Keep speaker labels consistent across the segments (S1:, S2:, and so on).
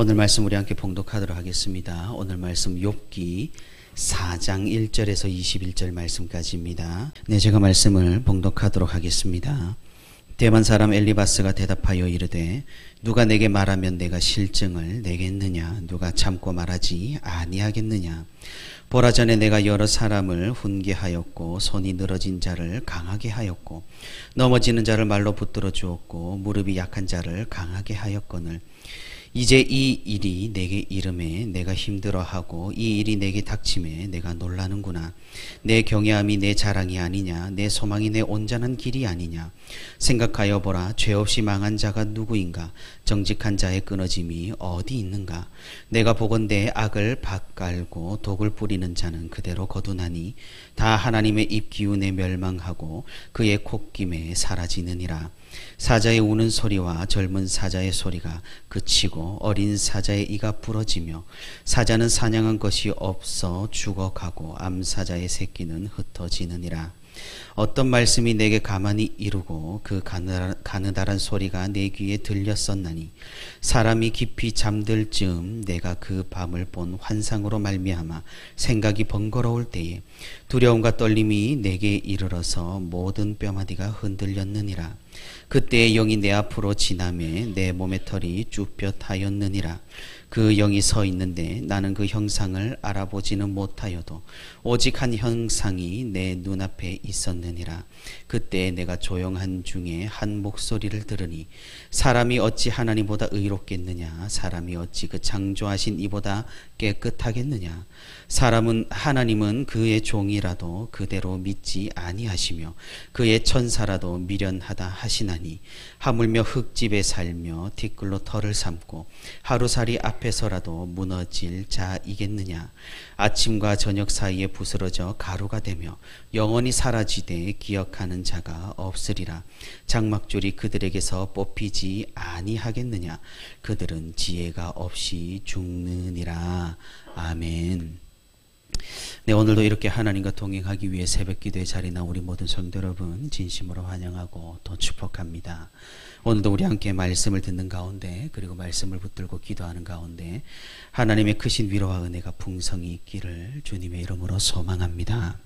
S1: 오늘 말씀 우리 함께 봉독하도록 하겠습니다. 오늘 말씀 욥기 4장 1절에서 21절 말씀까지입니다. 제가 말씀을 봉독하도록 하겠습니다. 대만 사람 엘리바스가 대답하여 이르되 누가 내게 말하면 내가 실증을 내겠느냐? 누가 참고 말하지 아니하겠느냐? 보라, 전에 내가 여러 사람을 훈계하였고 손이 늘어진 자를 강하게 하였고 넘어지는 자를 말로 붙들어 주었고 무릎이 약한 자를 강하게 하였거늘 이제 이 일이 내게 이름에 내가 힘들어하고 이 일이 내게 닥침에 내가 놀라는구나. 내 경외함이 내 자랑이 아니냐? 내 소망이 내 온전한 길이 아니냐? 생각하여 보라, 죄 없이 망한 자가 누구인가? 정직한 자의 끊어짐이 어디 있는가? 내가 보건대 악을 밭갈고 독을 뿌리는 자는 그대로 거두나니 다 하나님의 입 기운에 멸망하고 그의 콧김에 사라지느니라. 사자의 우는 소리와 젊은 사자의 소리가 그치고 어린 사자의 이가 부러지며 사자는 사냥한 것이 없어 죽어가고 암사자의 새끼는 흩어지느니라. 어떤 말씀이 내게 가만히 이르고 그 가느다란 소리가 내 귀에 들렸었나니 사람이 깊이 잠들 즈음 내가 그 밤을 본 환상으로 말미암아 생각이 번거로울 때에 두려움과 떨림이 내게 이르러서 모든 뼈마디가 흔들렸느니라. 그때의 영이 내 앞으로 지나매 내 몸의 털이 쭈뼛하였느니라. 그 영이 서 있는데 나는 그 형상을 알아보지는 못하여도 오직 한 형상이 내 눈앞에 있었느니라. 그때 내가 조용한 중에 한 목소리를 들으니 사람이 어찌 하나님보다 의롭겠느냐? 사람이 어찌 그 창조하신 이보다 깨끗하겠느냐? 하나님은 그의 종이라도 그대로 믿지 아니하시며 그의 천사라도 미련하다 하시나니 하물며 흙집에 살며 티끌로 털을 삼고 하루살이 앞에서라도 무너질 자이겠느냐? 아침과 저녁 사이에 부스러져 가루가 되며 영원히 사라지되 기억하는 자가 없으리라. 장막줄이 그들에게서 뽑히지 아니하겠느냐? 그들은 지혜가 없이 죽느니라. 아멘. 오늘도 이렇게 하나님과 동행하기 위해 새벽 기도의 자리에 나온 우리 모든 성도 여러분 진심으로 환영하고 또 축복합니다. 오늘도 우리 함께 말씀을 듣는 가운데 그리고 말씀을 붙들고 기도하는 가운데 하나님의 크신 위로와 은혜가 풍성히 있기를 주님의 이름으로 소망합니다.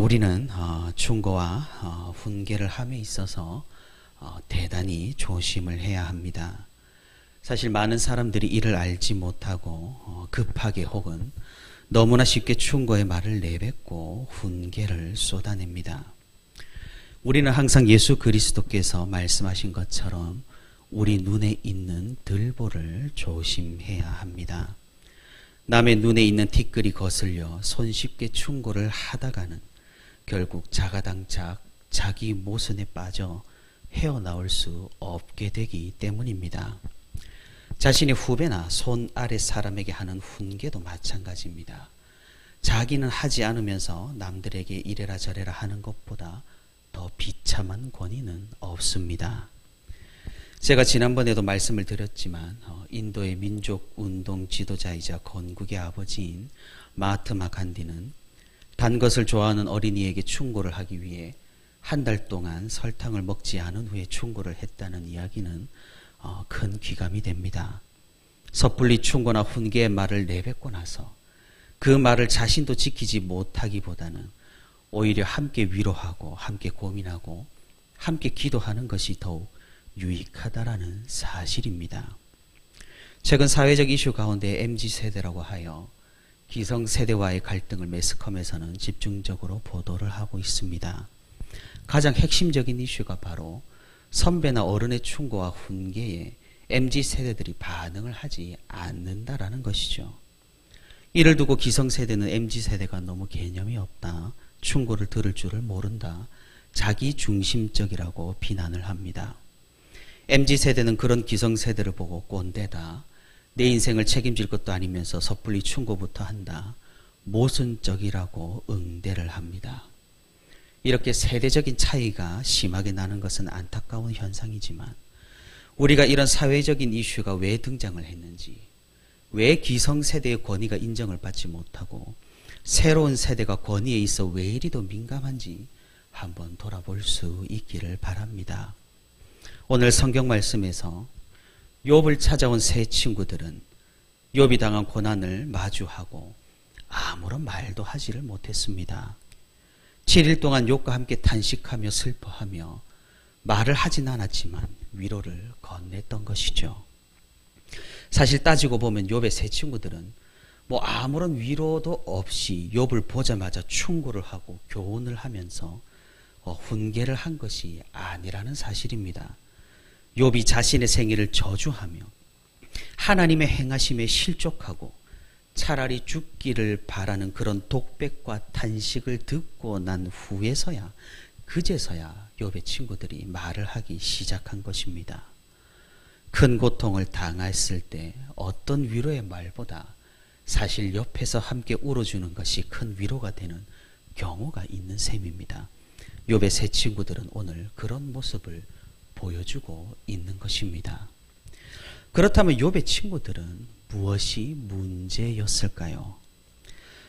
S1: 우리는 충고와 훈계를 함에 있어서 대단히 조심을 해야 합니다. 사실 많은 사람들이 이를 알지 못하고 급하게 혹은 너무나 쉽게 충고의 말을 내뱉고 훈계를 쏟아냅니다. 우리는 항상 예수 그리스도께서 말씀하신 것처럼 우리 눈에 있는 들보를 조심해야 합니다. 남의 눈에 있는 티끌이 거슬려 손쉽게 충고를 하다가는 결국 자가당착 자기 모순에 빠져 헤어나올 수 없게 되기 때문입니다. 자신의 후배나 손 아래 사람에게 하는 훈계도 마찬가지입니다. 자기는 하지 않으면서 남들에게 이래라 저래라 하는 것보다 더 비참한 권위는 없습니다. 제가 지난번에도 말씀을 드렸지만 인도의 민족운동 지도자이자 건국의 아버지인 마하트마 간디는 단 것을 좋아하는 어린이에게 충고를 하기 위해 한 달 동안 설탕을 먹지 않은 후에 충고를 했다는 이야기는 큰 귀감이 됩니다. 섣불리 충고나 훈계의 말을 내뱉고 나서 그 말을 자신도 지키지 못하기보다는 오히려 함께 위로하고 함께 고민하고 함께 기도하는 것이 더욱 유익하다라는 사실입니다. 최근 사회적 이슈 가운데 MZ세대라고 하여 기성세대와의 갈등을 매스컴에서는 집중적으로 보도를 하고 있습니다. 가장 핵심적인 이슈가 바로 선배나 어른의 충고와 훈계에 MZ세대들이 반응을 하지 않는다라는 것이죠. 이를 두고 기성세대는 MZ세대가 너무 개념이 없다, 충고를 들을 줄을 모른다, 자기중심적이라고 비난을 합니다. MZ세대는 그런 기성세대를 보고 꼰대다, 내 인생을 책임질 것도 아니면서 섣불리 충고부터 한다, 모순적이라고 응대를 합니다. 이렇게 세대적인 차이가 심하게 나는 것은 안타까운 현상이지만 우리가 이런 사회적인 이슈가 왜 등장을 했는지, 왜 기성세대의 권위가 인정을 받지 못하고 새로운 세대가 권위에 있어 왜 이리도 민감한지 한번 돌아볼 수 있기를 바랍니다. 오늘 성경 말씀에서 욥을 찾아온 세 친구들은 욥이 당한 고난을 마주하고 아무런 말도 하지를 못했습니다. 7일 동안 욥과 함께 탄식하며 슬퍼하며 말을 하진 않았지만 위로를 건넸던 것이죠. 사실 따지고 보면 욥의 세 친구들은 아무런 위로도 없이 욥을 보자마자 충고를 하고 교훈을 하면서 훈계를 한 것이 아니라는 사실입니다. 욥이 자신의 생애를 저주하며 하나님의 행하심에 실족하고 차라리 죽기를 바라는 그런 독백과 탄식을 듣고 난 후에서야 그제서야 욥의 친구들이 말을 하기 시작한 것입니다. 큰 고통을 당했을 때 어떤 위로의 말보다 사실 옆에서 함께 울어주는 것이 큰 위로가 되는 경우가 있는 셈입니다. 욥의 세 친구들은 오늘 그런 모습을 보여주고 있는 것입니다. 그렇다면 욥의 친구들은 무엇이 문제였을까요?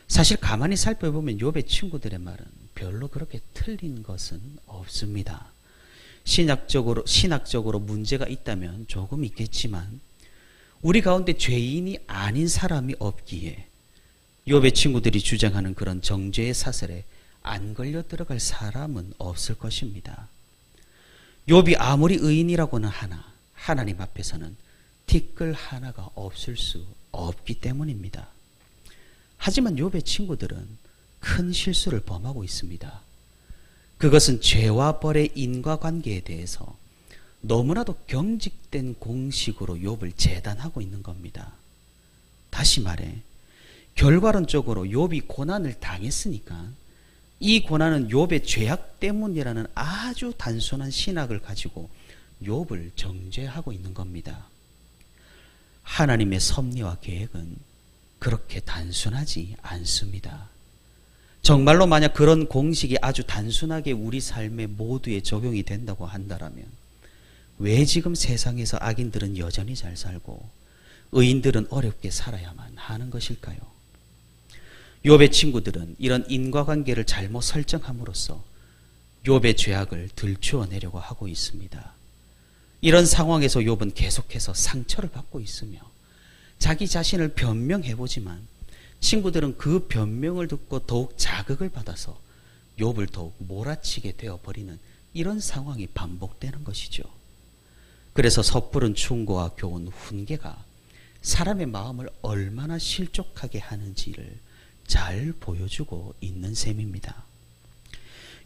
S1: 사실 가만히 살펴보면 욥의 친구들의 말은 별로 그렇게 틀린 것은 없습니다. 신학적으로 문제가 있다면 조금 있겠지만 우리 가운데 죄인이 아닌 사람이 없기에 욥의 친구들이 주장하는 그런 정죄의 사슬에 안 걸려 들어갈 사람은 없을 것입니다. 욥이 아무리 의인이라고는 하나 하나님 앞에서는 티끌 하나가 없을 수 없기 때문입니다. 하지만 욥의 친구들은 큰 실수를 범하고 있습니다. 그것은 죄와 벌의 인과관계에 대해서 너무나도 경직된 공식으로 욥을 재단하고 있는 겁니다. 다시 말해 결과론적으로 욥이 고난을 당했으니까 이 고난은 욥의 죄악 때문이라는 아주 단순한 신학을 가지고 욥을 정죄하고 있는 겁니다. 하나님의 섭리와 계획은 그렇게 단순하지 않습니다. 정말로 만약 그런 공식이 아주 단순하게 우리 삶에 모두에 적용이 된다고 한다면 왜 지금 세상에서 악인들은 여전히 잘 살고 의인들은 어렵게 살아야만 하는 것일까요? 욥의 친구들은 이런 인과관계를 잘못 설정함으로써 욥의 죄악을 들추어내려고 하고 있습니다. 이런 상황에서 욥은 계속해서 상처를 받고 있으며 자기 자신을 변명해보지만 친구들은 그 변명을 듣고 더욱 자극을 받아서 욥을 더욱 몰아치게 되어버리는 이런 상황이 반복되는 것이죠. 그래서 섣부른 충고와 교훈, 훈계가 사람의 마음을 얼마나 실족하게 하는지를 잘 보여주고 있는 셈입니다.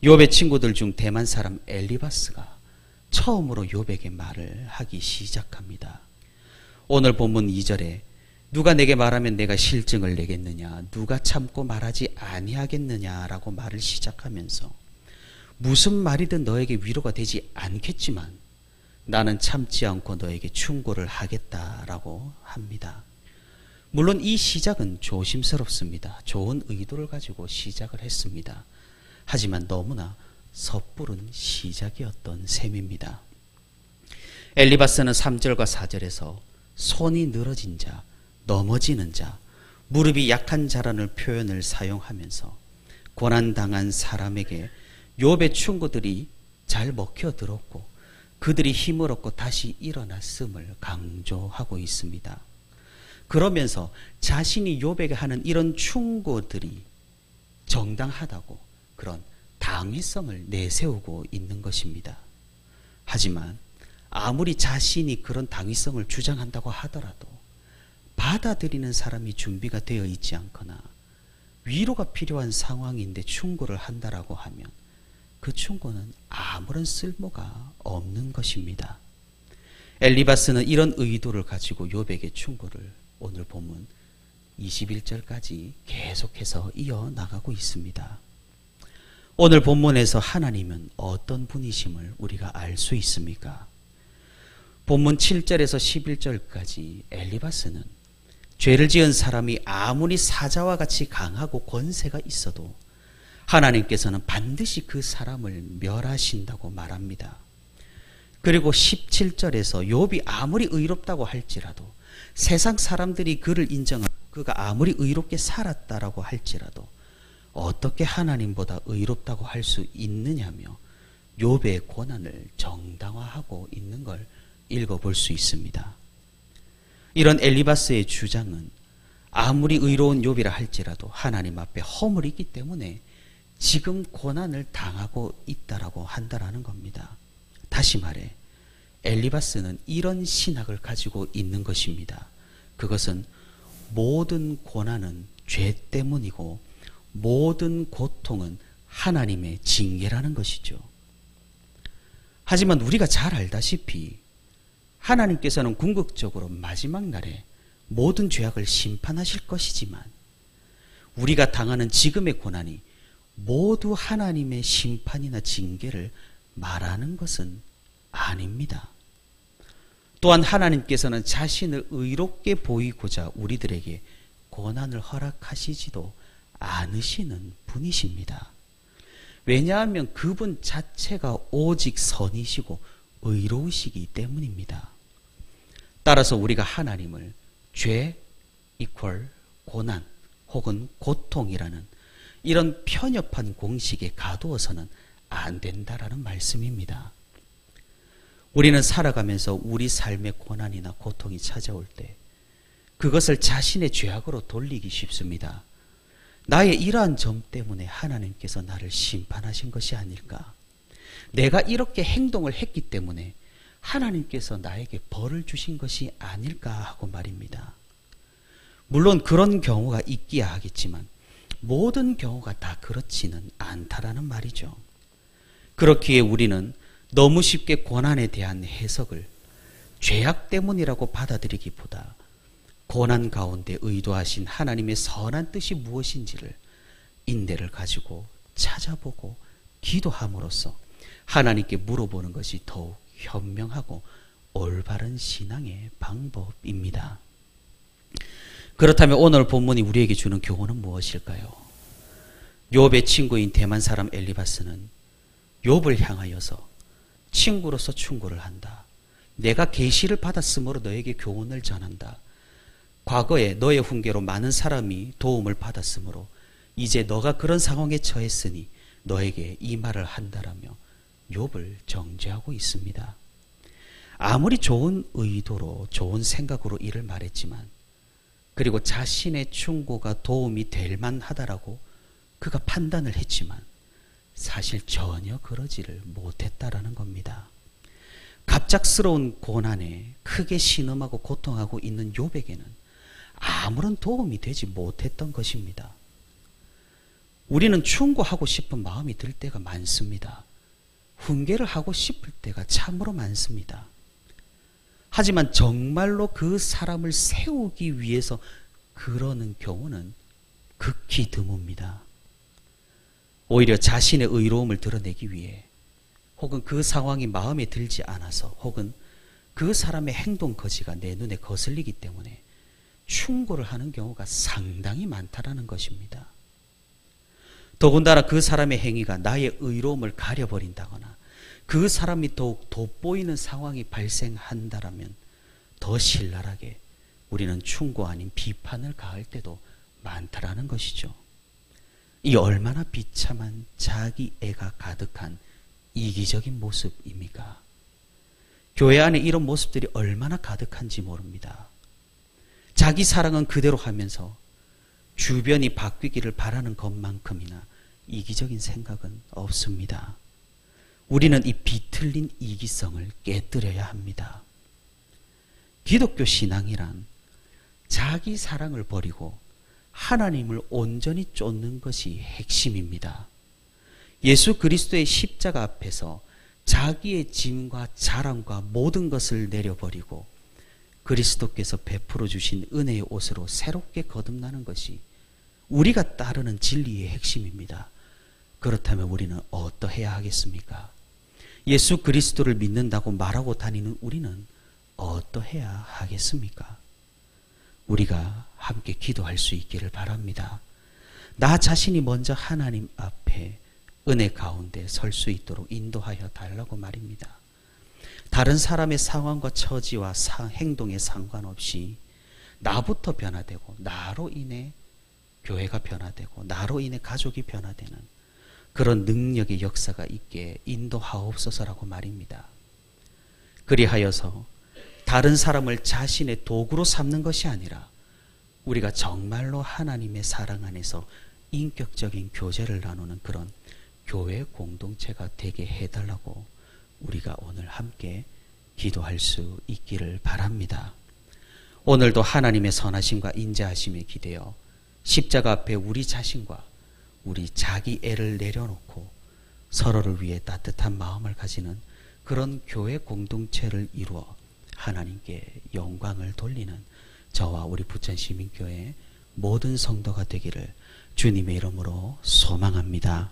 S1: 욥의 친구들 중 대만 사람 엘리바스가 처음으로 욥에게 말을 하기 시작합니다. 오늘 본문 2절에 누가 내게 말하면 내가 실증을 내겠느냐, 누가 참고 말하지 아니하겠느냐라고 말을 시작하면서 무슨 말이든 너에게 위로가 되지 않겠지만 나는 참지 않고 너에게 충고를 하겠다라고 합니다. 물론 이 시작은 조심스럽습니다. 좋은 의도를 가지고 시작을 했습니다. 하지만 너무나 섣부른 시작이었던 셈입니다. 엘리바스는 3절과 4절에서 손이 늘어진 자, 넘어지는 자, 무릎이 약한 자라는 표현을 사용하면서 고난당한 사람에게 욥의 충고들이 잘 먹혀들었고 그들이 힘을 얻고 다시 일어났음을 강조하고 있습니다. 그러면서 자신이 욥에게 하는 이런 충고들이 정당하다고 그런 당위성을 내세우고 있는 것입니다. 하지만 아무리 자신이 그런 당위성을 주장한다고 하더라도 받아들이는 사람이 준비가 되어 있지 않거나 위로가 필요한 상황인데 충고를 한다라고 하면 그 충고는 아무런 쓸모가 없는 것입니다. 엘리바스는 이런 의도를 가지고 욥에게 충고를 오늘 본문 21절까지 계속해서 이어나가고 있습니다. 오늘 본문에서 하나님은 어떤 분이심을 우리가 알 수 있습니까? 본문 7절에서 11절까지 엘리바스는 죄를 지은 사람이 아무리 사자와 같이 강하고 권세가 있어도 하나님께서는 반드시 그 사람을 멸하신다고 말합니다. 그리고 17절에서 욥이 아무리 의롭다고 할지라도 세상 사람들이 그를 인정하고 그가 아무리 의롭게 살았다라고 할지라도 어떻게 하나님보다 의롭다고 할 수 있느냐며 욥의 고난을 정당화하고 있는 걸 읽어볼 수 있습니다. 이런 엘리바스의 주장은 아무리 의로운 욥이라 할지라도 하나님 앞에 허물이 있기 때문에 지금 고난을 당하고 있다라고 한다라는 겁니다. 다시 말해 엘리바스는 이런 신학을 가지고 있는 것입니다. 그것은 모든 고난은 죄 때문이고 모든 고통은 하나님의 징계라는 것이죠. 하지만 우리가 잘 알다시피 하나님께서는 궁극적으로 마지막 날에 모든 죄악을 심판하실 것이지만 우리가 당하는 지금의 고난이 모두 하나님의 심판이나 징계를 말하는 것은 아닙니다. 또한 하나님께서는 자신을 의롭게 보이고자 우리들에게 고난을 허락하시지도 않으시는 분이십니다. 왜냐하면 그분 자체가 오직 선이시고 의로우시기 때문입니다. 따라서 우리가 하나님을 죄 이퀄 고난 혹은 고통이라는 이런 편협한 공식에 가두어서는 안 된다라는 말씀입니다. 우리는 살아가면서 우리 삶의 고난이나 고통이 찾아올 때 그것을 자신의 죄악으로 돌리기 쉽습니다. 나의 이러한 점 때문에 하나님께서 나를 심판하신 것이 아닐까? 내가 이렇게 행동을 했기 때문에 하나님께서 나에게 벌을 주신 것이 아닐까 하고 말입니다. 물론 그런 경우가 있기야 하겠지만 모든 경우가 다 그렇지는 않다라는 말이죠. 그렇기에 우리는 너무 쉽게 고난에 대한 해석을 죄악 때문이라고 받아들이기보다 고난 가운데 의도하신 하나님의 선한 뜻이 무엇인지를 인내를 가지고 찾아보고 기도함으로써 하나님께 물어보는 것이 더욱 현명하고 올바른 신앙의 방법입니다. 그렇다면 오늘 본문이 우리에게 주는 교훈은 무엇일까요? 욥의 친구인 대만 사람 엘리바스는 욥을 향하여서 친구로서 충고를 한다. 내가 계시를 받았으므로 너에게 교훈을 전한다. 과거에 너의 훈계로 많은 사람이 도움을 받았으므로 이제 너가 그런 상황에 처했으니 너에게 이 말을 한다라며 욥을 정죄하고 있습니다. 아무리 좋은 의도로 좋은 생각으로 이를 말했지만 그리고 자신의 충고가 도움이 될 만하다라고 그가 판단을 했지만 사실 전혀 그러지를 못했다라는 겁니다. 갑작스러운 고난에 크게 신음하고 고통하고 있는 욥에게는 아무런 도움이 되지 못했던 것입니다. 우리는 충고하고 싶은 마음이 들 때가 많습니다. 훈계를 하고 싶을 때가 참으로 많습니다. 하지만 정말로 그 사람을 세우기 위해서 그러는 경우는 극히 드뭅니다. 오히려 자신의 의로움을 드러내기 위해 혹은 그 상황이 마음에 들지 않아서 혹은 그 사람의 행동 거지가 내 눈에 거슬리기 때문에 충고를 하는 경우가 상당히 많다라는 것입니다. 더군다나 그 사람의 행위가 나의 의로움을 가려버린다거나 그 사람이 더욱 돋보이는 상황이 발생한다라면 더 신랄하게 우리는 충고 아닌 비판을 가할 때도 많다라는 것이죠. 이 얼마나 비참한 자기애가 가득한 이기적인 모습입니까? 교회 안에 이런 모습들이 얼마나 가득한지 모릅니다. 자기 사랑은 그대로 하면서 주변이 바뀌기를 바라는 것만큼이나 이기적인 생각은 없습니다. 우리는 이 비틀린 이기성을 깨뜨려야 합니다. 기독교 신앙이란 자기 사랑을 버리고 하나님을 온전히 쫓는 것이 핵심입니다. 예수 그리스도의 십자가 앞에서 자기의 짐과 자랑과 모든 것을 내려버리고 그리스도께서 베풀어 주신 은혜의 옷으로 새롭게 거듭나는 것이 우리가 따르는 진리의 핵심입니다. 그렇다면 우리는 어떠해야 하겠습니까? 예수 그리스도를 믿는다고 말하고 다니는 우리는 어떠해야 하겠습니까? 우리가 함께 기도할 수 있기를 바랍니다. 나 자신이 먼저 하나님 앞에 은혜 가운데 설 수 있도록 인도하여 달라고 말입니다. 다른 사람의 상황과 처지와 행동에 상관없이 나부터 변화되고 나로 인해 교회가 변화되고 나로 인해 가족이 변화되는 그런 능력의 역사가 있게 인도하옵소서라고 말입니다. 그리하여서 다른 사람을 자신의 도구로 삼는 것이 아니라 우리가 정말로 하나님의 사랑 안에서 인격적인 교제를 나누는 그런 교회 공동체가 되게 해달라고 우리가 오늘 함께 기도할 수 있기를 바랍니다. 오늘도 하나님의 선하심과 인자하심에 기대어 십자가 앞에 우리 자신과 우리 자기 애를 내려놓고 서로를 위해 따뜻한 마음을 가지는 그런 교회 공동체를 이루어 하나님께 영광을 돌리는 저와 우리 부천시민교회 모든 성도가 되기를 주님의 이름으로 소망합니다.